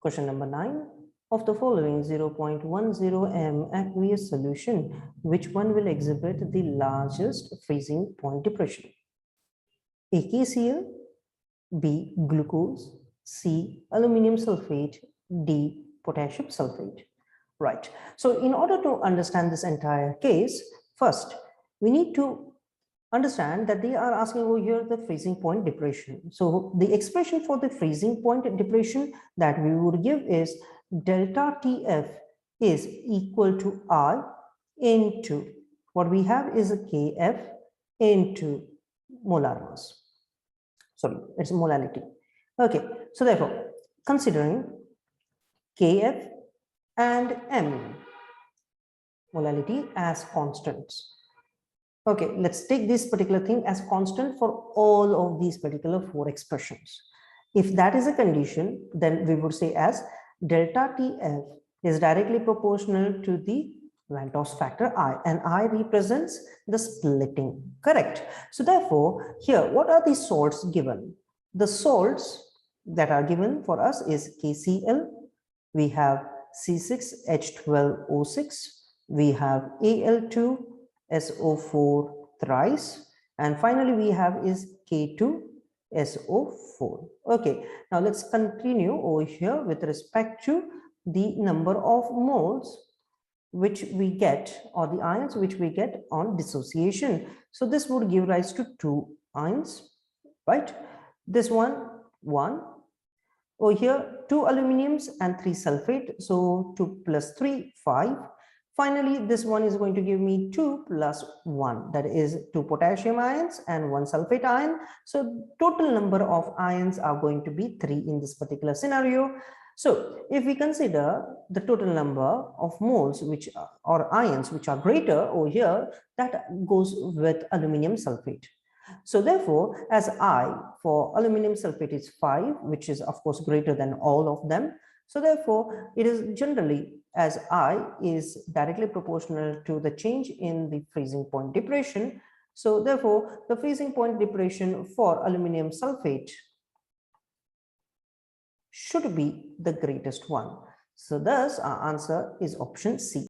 Question number 9. Of the following 0.10 m aqueous solution, which one will exhibit the largest freezing point depression? A. KCl, B. Glucose, C. Aluminum sulfate, D. Potassium sulfate. Right. So in order to understand this entire case, first we need to understand that they are asking over here the freezing point depression. So the expression for the freezing point depression that we would give is delta TF is equal to I into what we have is a KF into molar mass. Sorry, it's molality. Okay, so therefore, considering KF and M molality as constants. Okay, let's take this particular thing as constant for all of these particular 4 expressions. If that is a condition, then we would say as delta TF is directly proportional to the Lantos factor I, and I represents the splitting, correct? So therefore, here, what are the salts given? The salts that are given for us is KCl, we have C6H12O6, we have Al2SO4 thrice, and finally we have is K2SO4. Okay, now let's continue over here with respect to the number of moles which we get, or the ions which we get on dissociation. So this would give rise to 2 ions, right? This one, 1. Over here, 2 aluminiums and 3 sulfate. So 2 plus 3, 5. Finally, this one is going to give me 2 plus 1. That is 2 potassium ions and 1 sulfate ion. So total number of ions are going to be 3 in this particular scenario. So if we consider the total number of moles which are, or ions which are greater over here, that goes with aluminum sulfate. So therefore, as I for aluminum sulfate is 5, which is of course greater than all of them. So therefore, it is generally as I is directly proportional to the change in the freezing point depression. So therefore, the freezing point depression for aluminum sulfate should be the greatest one. So thus our answer is option C.